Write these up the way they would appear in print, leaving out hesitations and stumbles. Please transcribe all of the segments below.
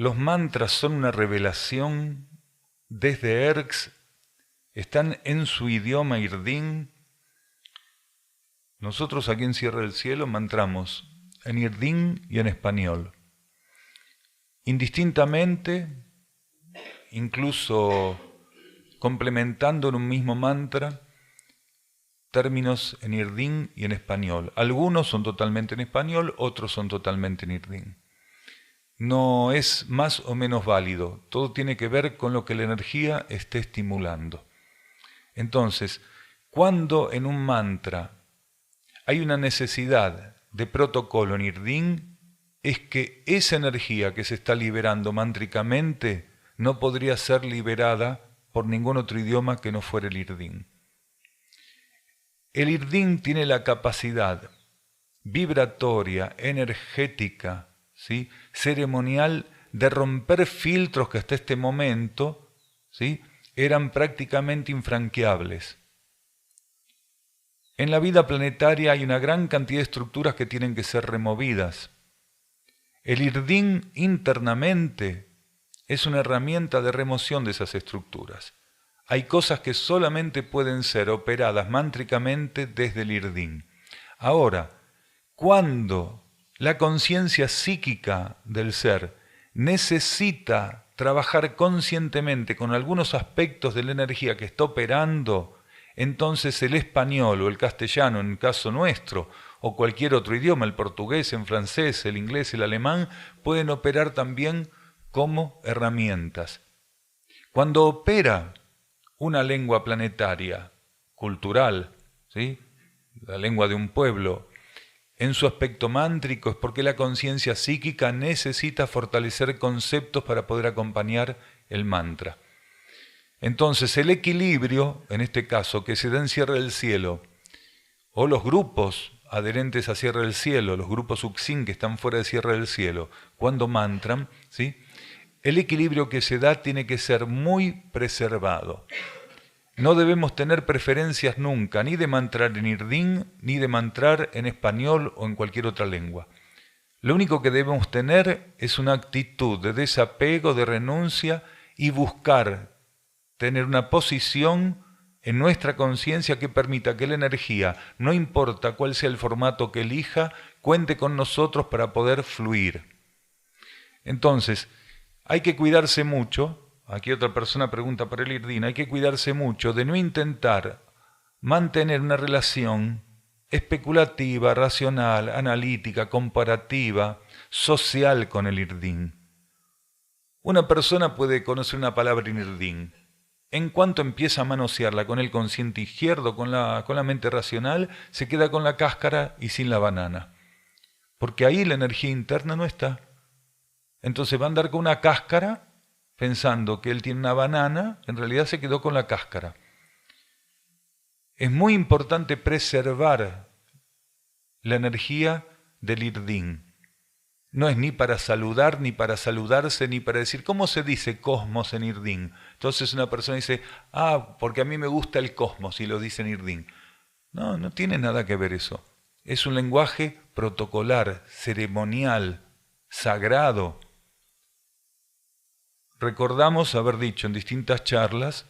Los mantras son una revelación desde Erx, están en su idioma Irdin. Nosotros aquí en Sierra del Cielo mantramos en Irdin y en español. Indistintamente, incluso complementando en un mismo mantra, términos en Irdin y en español. Algunos son totalmente en español, otros son totalmente en Irdin. No es más o menos válido, todo tiene que ver con lo que la energía esté estimulando. Entonces, cuando en un mantra hay una necesidad de protocolo en Irdin, es que esa energía que se está liberando mántricamente no podría ser liberada por ningún otro idioma que no fuera el Irdin. El Irdin tiene la capacidad vibratoria, energética, ¿sí?, ceremonial, de romper filtros que hasta este momento, ¿sí?, eran prácticamente infranqueables. En la vida planetaria hay una gran cantidad de estructuras que tienen que ser removidas. El Irdin internamente es una herramienta de remoción de esas estructuras. Hay cosas que solamente pueden ser operadas mántricamente desde el Irdin. Ahora, cuando la conciencia psíquica del ser necesita trabajar conscientemente con algunos aspectos de la energía que está operando, entonces el español o el castellano, en el caso nuestro, o cualquier otro idioma, el portugués, el francés, el inglés, el alemán, pueden operar también como herramientas. Cuando opera una lengua planetaria, cultural, ¿sí?, la lengua de un pueblo, en su aspecto mántrico, es porque la conciencia psíquica necesita fortalecer conceptos para poder acompañar el mantra. Entonces, el equilibrio, en este caso, que se da en Sierra del Cielo, o los grupos adherentes a Sierra del Cielo, los grupos Uxin que están fuera de Sierra del Cielo, cuando mantran, ¿sí?, el equilibrio que se da tiene que ser muy preservado. No debemos tener preferencias nunca, ni de mantrar en Irdin, ni de mantrar en español o en cualquier otra lengua. Lo único que debemos tener es una actitud de desapego, de renuncia y buscar tener una posición en nuestra conciencia que permita que la energía, no importa cuál sea el formato que elija, cuente con nosotros para poder fluir. Entonces, hay que cuidarse mucho. Aquí otra persona pregunta por el Irdin, hay que cuidarse mucho de no intentar mantener una relación especulativa, racional, analítica, comparativa, social con el Irdin. Una persona puede conocer una palabra en Irdin. En cuanto empieza a manosearla con el consciente izquierdo, con la mente racional, se queda con la cáscara y sin la banana. Porque ahí la energía interna no está. Entonces va a andar con una cáscara pensando que él tiene una banana, en realidad se quedó con la cáscara. Es muy importante preservar la energía del Irdin. No es ni para saludar, ni para saludarse, ni para decir, ¿cómo se dice cosmos en Irdin? Entonces una persona dice, porque a mí me gusta el cosmos, y lo dice en Irdin. No, no tiene nada que ver eso. Es un lenguaje protocolar, ceremonial, sagrado. Recordamos haber dicho en distintas charlas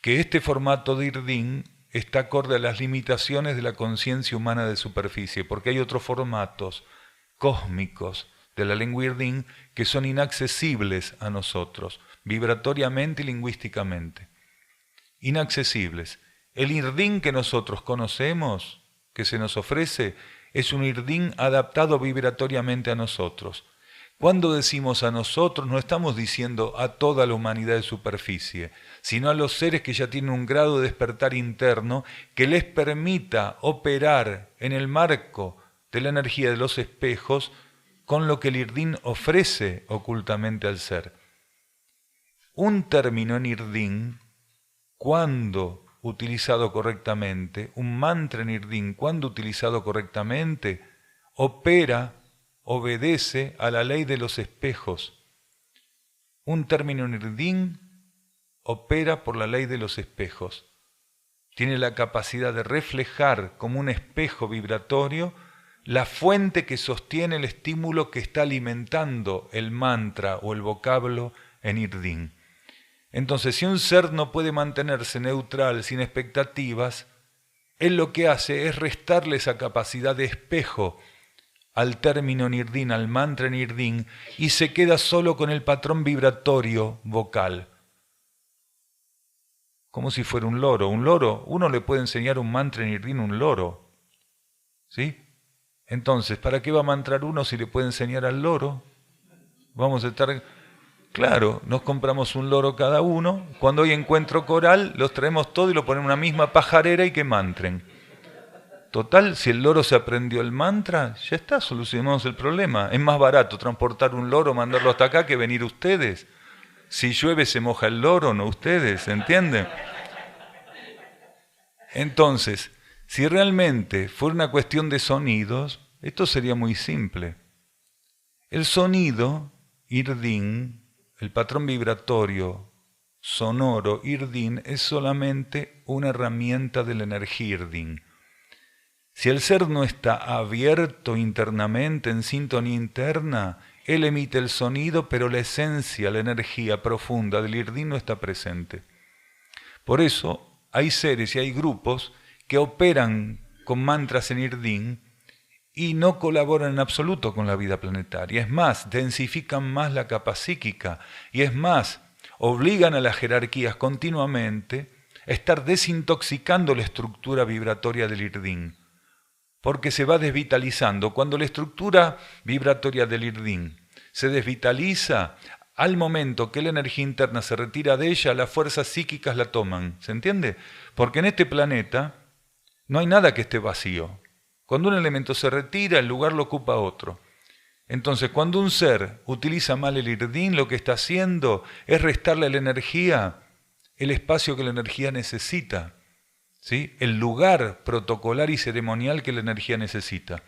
que este formato de Irdin está acorde a las limitaciones de la conciencia humana de superficie, porque hay otros formatos cósmicos de la lengua Irdin que son inaccesibles a nosotros, vibratoriamente y lingüísticamente. Inaccesibles. El Irdin que nosotros conocemos, que se nos ofrece, es un Irdin adaptado vibratoriamente a nosotros. Cuando decimos a nosotros, no estamos diciendo a toda la humanidad de superficie, sino a los seres que ya tienen un grado de despertar interno que les permita operar en el marco de la energía de los espejos con lo que el Irdin ofrece ocultamente al ser. Un término en Irdin, cuando utilizado correctamente, un mantra en Irdin, cuando utilizado correctamente, obedece a la ley de los espejos. Un término en Irdin opera por la ley de los espejos. Tiene la capacidad de reflejar como un espejo vibratorio la fuente que sostiene el estímulo que está alimentando el mantra o el vocablo en Irdin. Entonces, si un ser no puede mantenerse neutral, sin expectativas, él lo que hace es restarle esa capacidad de espejo al término Nirdin, al mantra Nirdin, y se queda solo con el patrón vibratorio vocal. Como si fuera un loro. Un loro, uno le puede enseñar un mantra Nirdin a un loro. ¿Sí? Entonces, ¿para qué va a mantrar uno si le puede enseñar al loro? Vamos a estar... Claro, nos compramos un loro cada uno. Cuando hay encuentro coral, los traemos todos y lo ponemos en una misma pajarera y que mantren. Total, si el loro se aprendió el mantra, ya está, solucionamos el problema. Es más barato transportar un loro, mandarlo hasta acá, que venir ustedes. Si llueve se moja el loro, no ustedes, ¿entienden? Entonces, si realmente fuera una cuestión de sonidos, esto sería muy simple. El sonido, Irdin, el patrón vibratorio sonoro, Irdin, es solamente una herramienta de la energía Irdin. Si el ser no está abierto internamente en sintonía interna, él emite el sonido, pero la esencia, la energía profunda del Irdin no está presente. Por eso hay seres y hay grupos que operan con mantras en Irdin y no colaboran en absoluto con la vida planetaria. Es más, densifican más la capa psíquica y es más, obligan a las jerarquías continuamente a estar desintoxicando la estructura vibratoria del Irdin, porque se va desvitalizando. Cuando la estructura vibratoria del Irdin se desvitaliza, al momento que la energía interna se retira de ella, las fuerzas psíquicas la toman. ¿Se entiende? Porque en este planeta no hay nada que esté vacío. Cuando un elemento se retira, el lugar lo ocupa otro. Entonces, cuando un ser utiliza mal el Irdin, lo que está haciendo es restarle a la energía el espacio que la energía necesita, ¿sí? El lugar protocolar y ceremonial que la energía necesita.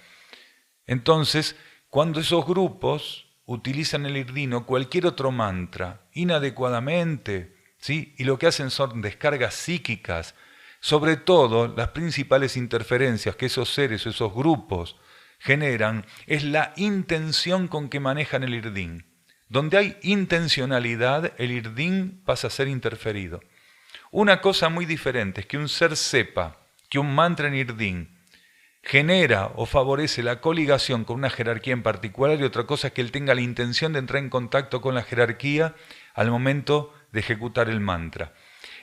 Entonces, cuando esos grupos utilizan el Irdin o cualquier otro mantra inadecuadamente, ¿sí? Y lo que hacen son descargas psíquicas, sobre todo las principales interferencias que esos seres o esos grupos generan es la intención con que manejan el Irdin. Donde hay intencionalidad, el Irdin pasa a ser interferido. Una cosa muy diferente es que un ser sepa que un mantra en Irdin genera o favorece la coligación con una jerarquía en particular, y otra cosa es que él tenga la intención de entrar en contacto con la jerarquía al momento de ejecutar el mantra.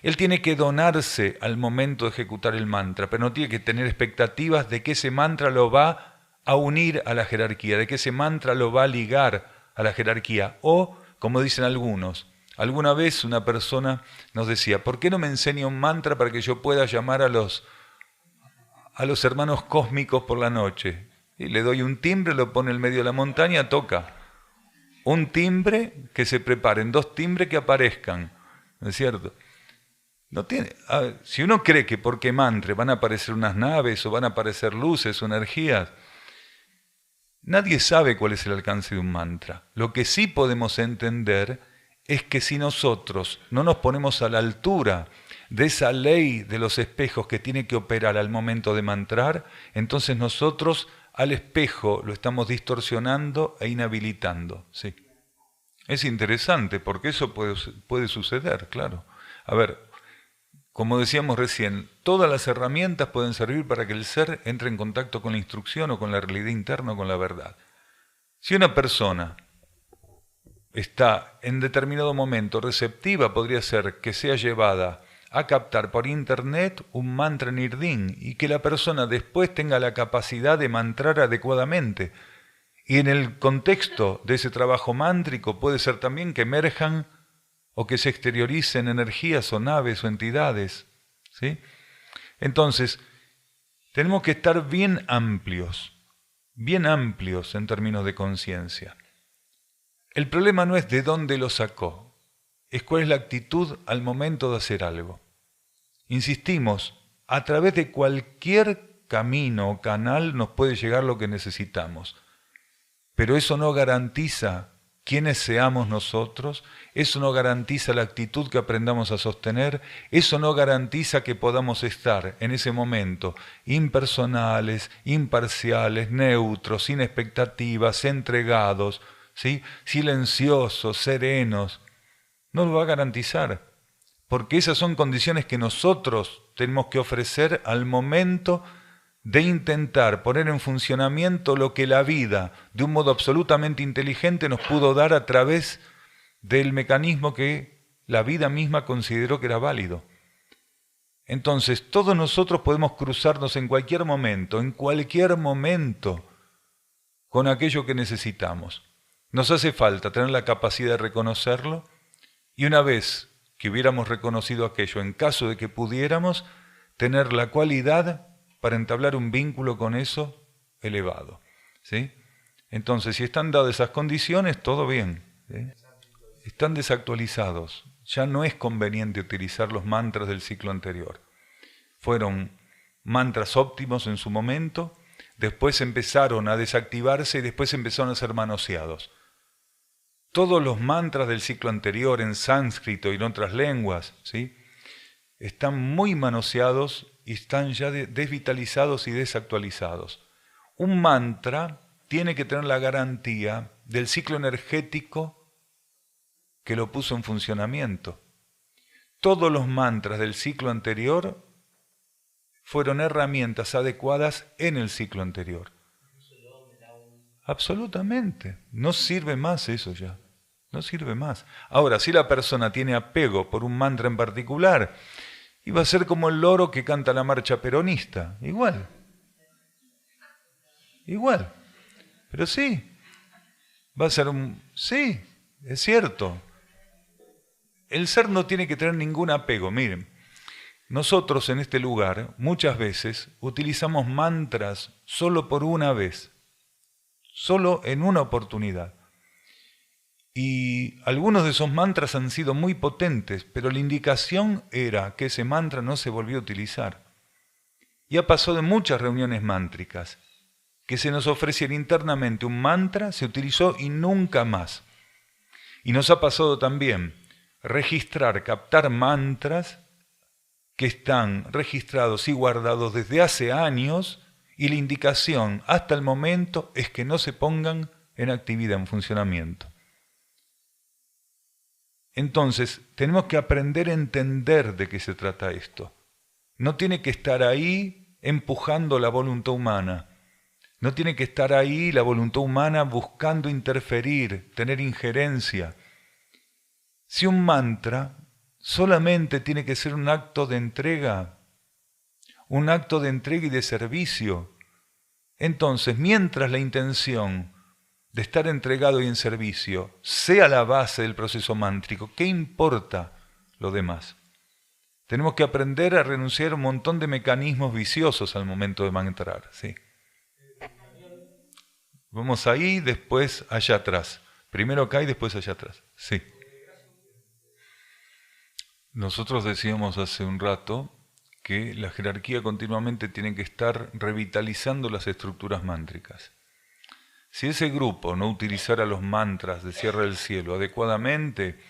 Él tiene que donarse al momento de ejecutar el mantra, pero no tiene que tener expectativas de que ese mantra lo va a unir a la jerarquía, de que ese mantra lo va a ligar a la jerarquía. O, como dicen algunos, alguna vez una persona nos decía, ¿por qué no me enseña un mantra para que yo pueda llamar a los hermanos cósmicos por la noche? Y le doy un timbre, lo pone en medio de la montaña, toca. Un timbre, que se preparen, 2 timbres que aparezcan, ¿no es cierto? No tiene, si uno cree que porque mantre van a aparecer unas naves o van a aparecer luces o energías, nadie sabe cuál es el alcance de un mantra. Lo que sí podemos entender es que si nosotros no nos ponemos a la altura de esa ley de los espejos que tiene que operar al momento de mantrar, entonces nosotros al espejo lo estamos distorsionando e inhabilitando. Sí. Es interesante porque eso puede suceder, claro. A ver, como decíamos recién, todas las herramientas pueden servir para que el ser entre en contacto con la instrucción o con la realidad interna o con la verdad. Si una persona está en determinado momento receptiva, podría ser que sea llevada a captar por internet un mantra en Irdin y que la persona después tenga la capacidad de mantrar adecuadamente. Y en el contexto de ese trabajo mántrico puede ser también que emerjan o que se exterioricen energías o naves o entidades, ¿sí? Entonces, tenemos que estar bien amplios en términos de conciencia. El problema no es de dónde lo sacó, es cuál es la actitud al momento de hacer algo. Insistimos, a través de cualquier camino o canal nos puede llegar lo que necesitamos, pero eso no garantiza quiénes seamos nosotros, eso no garantiza la actitud que aprendamos a sostener, eso no garantiza que podamos estar en ese momento impersonales, imparciales, neutros, sin expectativas, entregados, ¿sí? Silenciosos, serenos. No lo va a garantizar, porque esas son condiciones que nosotros tenemos que ofrecer al momento de intentar poner en funcionamiento lo que la vida, de un modo absolutamente inteligente, nos pudo dar a través del mecanismo que la vida misma consideró que era válido. Entonces, todos nosotros podemos cruzarnos en cualquier momento, con aquello que necesitamos. Nos hace falta tener la capacidad de reconocerlo, y una vez que hubiéramos reconocido aquello, en caso de que pudiéramos, tener la cualidad para entablar un vínculo con eso elevado, ¿sí? Entonces, si están dadas esas condiciones, todo bien, ¿sí? Están desactualizados. Ya no es conveniente utilizar los mantras del ciclo anterior. Fueron mantras óptimos en su momento, después empezaron a desactivarse y después empezaron a ser manoseados. Todos los mantras del ciclo anterior en sánscrito y en otras lenguas, ¿sí? Están muy manoseados y están ya desvitalizados y desactualizados. Un mantra tiene que tener la garantía del ciclo energético que lo puso en funcionamiento. Todos los mantras del ciclo anterior fueron herramientas adecuadas en el ciclo anterior. Absolutamente. No sirve más eso ya. No sirve más. Ahora, si la persona tiene apego por un mantra en particular, y va a ser como el loro que canta la marcha peronista. Igual. Igual. Pero sí. Va a ser un... Sí, es cierto. El ser no tiene que tener ningún apego. Miren, nosotros en este lugar muchas veces utilizamos mantras solo por una vez. Solo en una oportunidad. Y algunos de esos mantras han sido muy potentes, pero la indicación era que ese mantra no se volvió a utilizar. Ya pasó de muchas reuniones mántricas, que se nos ofreciera internamente un mantra, se utilizó y nunca más. Y nos ha pasado también registrar, captar mantras que están registrados y guardados desde hace años, y la indicación hasta el momento es que no se pongan en actividad, en funcionamiento. Entonces, tenemos que aprender a entender de qué se trata esto. No tiene que estar ahí empujando la voluntad humana. No tiene que estar ahí la voluntad humana buscando interferir, tener injerencia. Si un mantra solamente tiene que ser un acto de entrega y de servicio, entonces, mientras la intención de estar entregado y en servicio sea la base del proceso mántrico, ¿qué importa lo demás? Tenemos que aprender a renunciar a un montón de mecanismos viciosos al momento de mantrar, ¿sí? Vamos ahí, después allá atrás. Primero acá y después allá atrás. Sí. Nosotros decíamos hace un rato que la jerarquía continuamente tiene que estar revitalizando las estructuras mántricas. Si ese grupo no utilizara los mantras de cierre del cielo adecuadamente,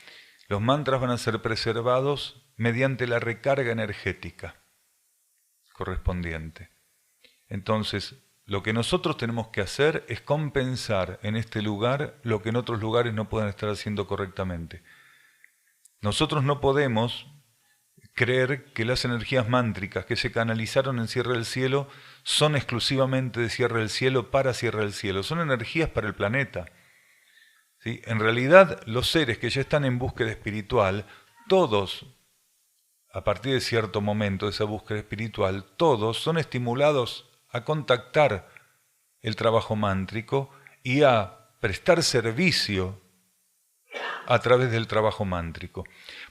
los mantras van a ser preservados mediante la recarga energética correspondiente. Entonces, lo que nosotros tenemos que hacer es compensar en este lugar lo que en otros lugares no puedan estar haciendo correctamente. Nosotros no podemos creer que las energías mántricas que se canalizaron en cierre del cielo son exclusivamente de cierre del cielo para cierre del cielo. Son energías para el planeta. ¿Sí? En realidad, los seres que ya están en búsqueda espiritual, todos, a partir de cierto momento de esa búsqueda espiritual, todos son estimulados a contactar el trabajo mántrico y a prestar servicio a través del trabajo mántrico.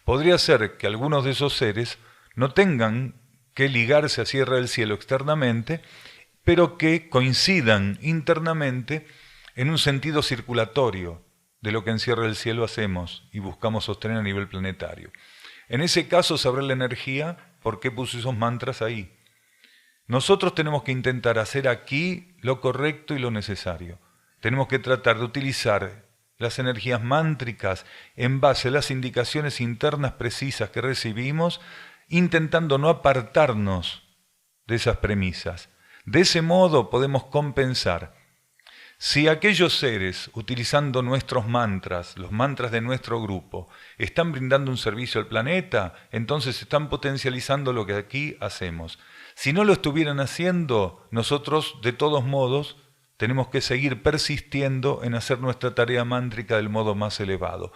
Podría ser que algunos de esos seres no tengan que ligarse a cierre del cielo externamente, pero que coincidan internamente en un sentido circulatorio de lo que en cierre del cielo hacemos y buscamos sostener a nivel planetario. En ese caso sabrá la energía por qué puso esos mantras ahí. Nosotros tenemos que intentar hacer aquí lo correcto y lo necesario. Tenemos que tratar de utilizar las energías mántricas en base a las indicaciones internas precisas que recibimos, intentando no apartarnos de esas premisas. De ese modo podemos compensar. Si aquellos seres, utilizando nuestros mantras, los mantras de nuestro grupo, están brindando un servicio al planeta, entonces están potencializando lo que aquí hacemos. Si no lo estuvieran haciendo, nosotros, de todos modos, tenemos que seguir persistiendo en hacer nuestra tarea mántrica del modo más elevado.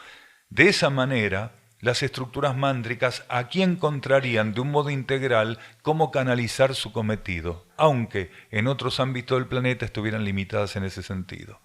De esa manera, las estructuras mántricas aquí encontrarían de un modo integral cómo canalizar su cometido, aunque en otros ámbitos del planeta estuvieran limitadas en ese sentido.